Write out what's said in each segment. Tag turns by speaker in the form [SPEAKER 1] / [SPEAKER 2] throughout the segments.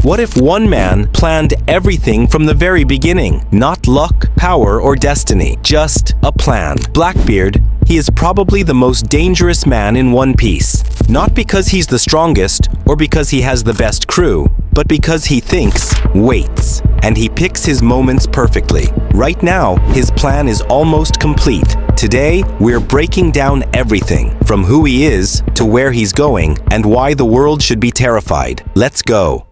[SPEAKER 1] What if one man planned everything from the very beginning? Not luck, power, or destiny, just a plan. Blackbeard, he is probably the most dangerous man in One Piece. Not because he's the strongest or because he has the best crew, but because he thinks, waits, and he picks his moments perfectly. Right now, his plan is almost complete. Today, we're breaking down everything, from who he is to where he's going and why the world should be terrified. Let's go.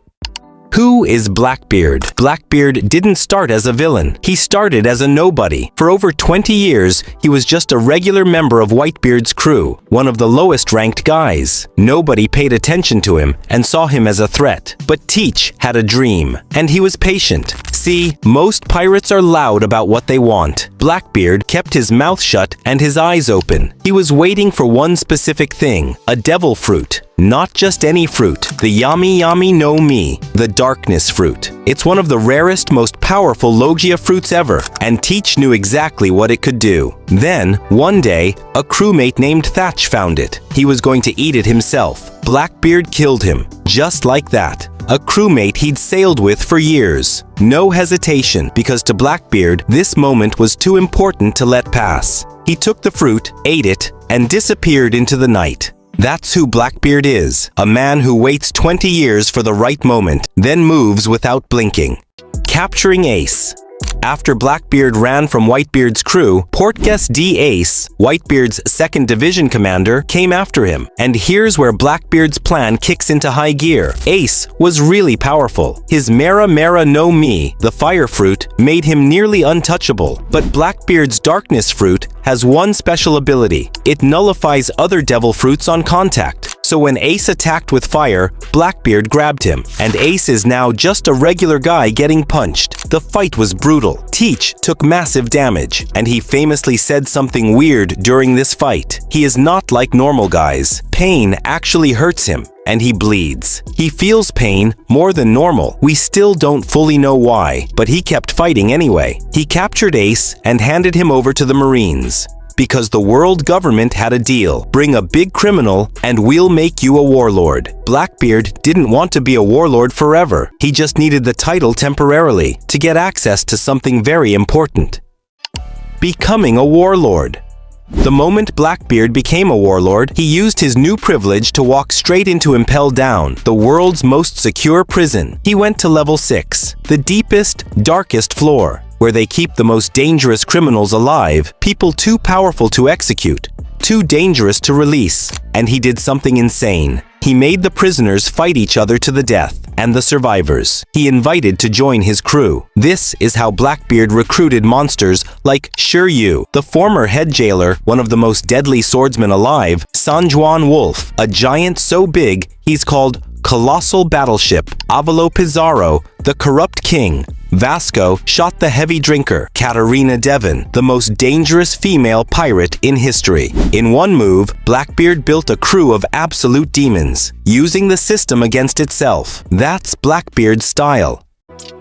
[SPEAKER 1] Who is Blackbeard? Blackbeard didn't start as a villain. He started as a nobody. For over 20 years, he was just a regular member of Whitebeard's crew, one of the lowest ranked guys. Nobody paid attention to him and saw him as a threat. But Teach had a dream, and he was patient. See, most pirates are loud about what they want. Blackbeard kept his mouth shut and his eyes open. He was waiting for one specific thing, a devil fruit. Not just any fruit, the Yami Yami no Mi, the darkness fruit. It's one of the rarest, most powerful Logia fruits ever, and Teach knew exactly what it could do. Then, one day, a crewmate named Thatch found it. He was going to eat it himself. Blackbeard killed him, just like that. A crewmate he'd sailed with for years. No hesitation, because to Blackbeard, this moment was too important to let pass. He took the fruit, ate it, and disappeared into the night. That's who Blackbeard is, a man who waits 20 years for the right moment, then moves without blinking. Capturing Ace. After Blackbeard ran from Whitebeard's crew, Portguest D. Ace, Whitebeard's 2nd Division commander, came after him. And here's where Blackbeard's plan kicks into high gear. Ace was really powerful. His Mera Mera no Mi, the fire fruit, made him nearly untouchable. But Blackbeard's darkness fruit has one special ability. It nullifies other devil fruits on contact. So when Ace attacked with fire, Blackbeard grabbed him, and Ace is now just a regular guy getting punched. The fight was brutal. Teach took massive damage, and he famously said something weird during this fight. He is not like normal guys. Pain actually hurts him, and he bleeds. He feels pain more than normal. We still don't fully know why, but he kept fighting anyway. He captured Ace and handed him over to the Marines. Because the world government had a deal. Bring a big criminal and we'll make you a warlord. Blackbeard didn't want to be a warlord forever. He just needed the title temporarily to get access to something very important. Becoming a warlord. The moment Blackbeard became a warlord, he used his new privilege to walk straight into Impel Down, the world's most secure prison. He went to level 6, the deepest, darkest floor, where they keep the most dangerous criminals alive, people too powerful to execute, too dangerous to release. And he did something insane. He made the prisoners fight each other to the death, and the survivors he invited to join his crew. This is how Blackbeard recruited monsters like Shiryu, the former head jailer, one of the most deadly swordsmen alive, San Juan Wolf, a giant so big he's called Colossal Battleship, Avalo Pizarro, the Corrupt King, Vasco shot the heavy drinker, Katarina Devon, the most dangerous female pirate in history. In one move, Blackbeard built a crew of absolute demons, using the system against itself. That's Blackbeard's style.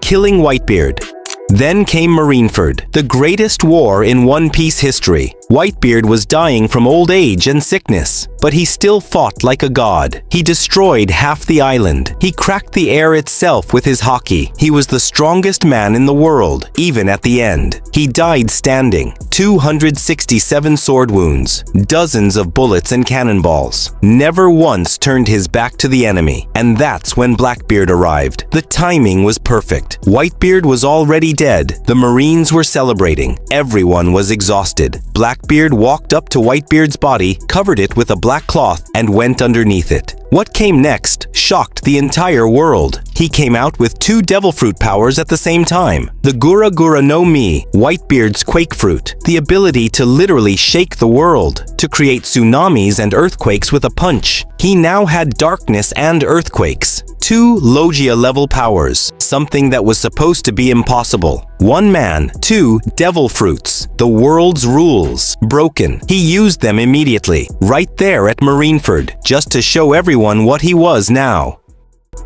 [SPEAKER 1] Killing Whitebeard. Then came Marineford, the greatest war in One Piece history. Whitebeard was dying from old age and sickness, but he still fought like a god. He destroyed half the island. He cracked the air itself with his haki. He was the strongest man in the world, even at the end. He died standing. 267 sword wounds, dozens of bullets and cannonballs. Never once turned his back to the enemy. And that's when Blackbeard arrived. The timing was perfect. Whitebeard was already dead. The Marines were celebrating. Everyone was exhausted. Blackbeard walked up to Whitebeard's body, covered it with a black cloth, and went underneath it. What came next shocked the entire world. He came out with 2 devil fruit powers at the same time. The Gura Gura no Mi, Whitebeard's quake fruit, the ability to literally shake the world, to create tsunamis and earthquakes with a punch. He now had darkness and earthquakes. 2 Logia-level powers, something that was supposed to be impossible. 1 man, 2 devil fruits, the world's rules. Broken. He used them immediately, right there at Marineford, just to show everyone what he was now.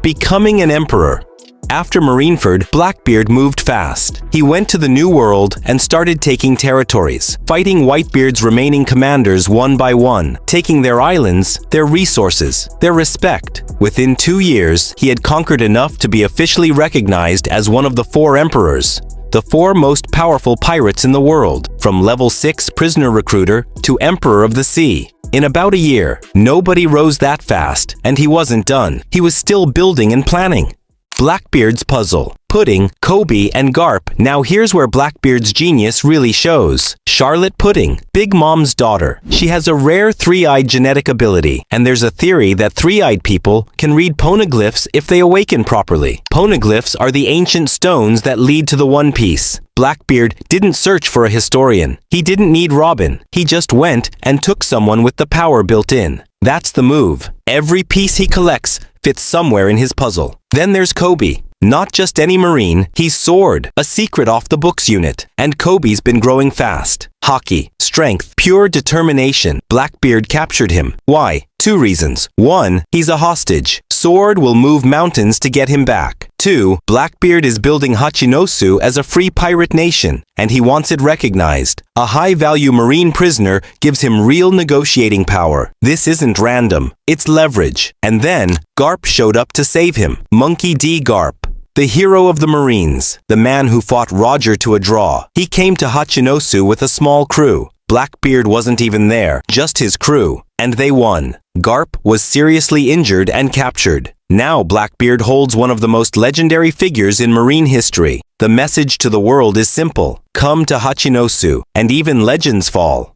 [SPEAKER 1] Becoming an emperor. After Marineford, Blackbeard moved fast. He went to the New World and started taking territories, fighting Whitebeard's remaining commanders one by one, taking their islands, their resources, their respect. Within 2 years, he had conquered enough to be officially recognized as one of the 4 emperors, the 4 most powerful pirates in the world, from level 6 prisoner recruiter to Emperor of the Sea. In about a year, nobody rose that fast, and he wasn't done. He was still building and planning. Blackbeard's puzzle. Pudding, Kobe, and Garp. Now here's where Blackbeard's genius really shows. Charlotte Pudding, Big Mom's daughter. She has a rare 3-eyed genetic ability, and there's a theory that 3-eyed people can read poneglyphs if they awaken properly. Poneglyphs are the ancient stones that lead to the One Piece. Blackbeard didn't search for a historian. He didn't need Robin. He just went and took someone with the power built in. That's the move. Every piece he collects fits somewhere in his puzzle. Then there's Kobe. Not just any marine, he's Sword, a secret off the books unit. And Kobe's been growing fast. Hockey, strength, pure determination. Blackbeard captured him. Why? 2 reasons. 1, he's a hostage. Sword will move mountains to get him back. 2, Blackbeard is building Hachinosu as a free pirate nation, and he wants it recognized. A high-value marine prisoner gives him real negotiating power. This isn't random. It's leverage. And then, Garp showed up to save him. Monkey D. Garp. The hero of the Marines, the man who fought Roger to a draw. He came to Hachinosu with a small crew. Blackbeard wasn't even there, just his crew. And they won. Garp was seriously injured and captured. Now Blackbeard holds one of the most legendary figures in marine history. The message to the world is simple. Come to Hachinosu, and even legends fall.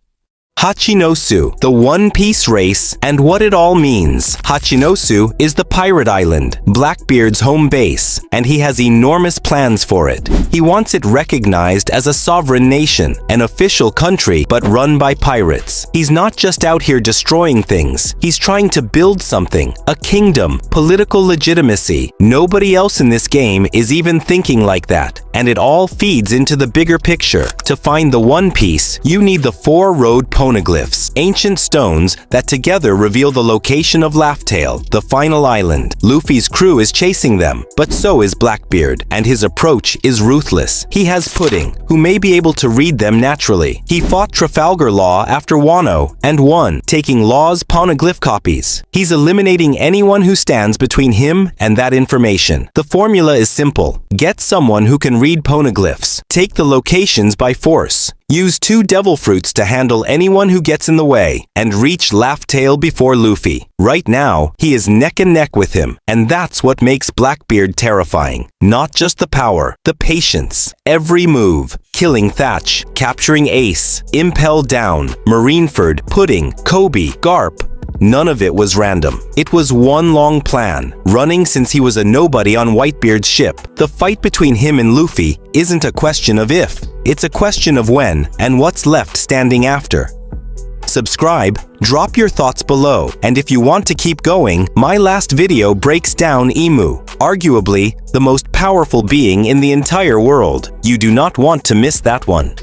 [SPEAKER 1] Hachinosu, the One Piece race, and what it all means. Hachinosu is the pirate island, Blackbeard's home base, and he has enormous plans for it. He wants it recognized as a sovereign nation, an official country, but run by pirates. He's not just out here destroying things. He's trying to build something, a kingdom, political legitimacy. Nobody else in this game is even thinking like that, and it all feeds into the bigger picture. To find the One Piece, you need the 4-road poneglyphs, ancient stones that together reveal the location of Laugh-Tale, the final island. Luffy's crew is chasing them, but so is Blackbeard, and his approach is ruthless. He has Pudding, who may be able to read them naturally. He fought Trafalgar Law after Wano, and won, taking Law's poneglyph copies. He's eliminating anyone who stands between him and that information. The formula is simple. Get someone who can read poneglyphs. Take the locations by force. Use 2 devil fruits to handle anyone who gets in the way, and reach Laugh-Tale before Luffy. Right now, he is neck and neck with him, and that's what makes Blackbeard terrifying. Not just the power, the patience. Every move. Killing Thatch, capturing Ace, Impel Down, Marineford, Pudding, Kobe, Garp. None of it was random. It was one long plan, running since he was a nobody on Whitebeard's ship. The fight between him and Luffy isn't a question of if, it's a question of when and what's left standing after. Subscribe, drop your thoughts below, and if you want to keep going, my last video breaks down Emu, arguably the most powerful being in the entire world. You do not want to miss that one.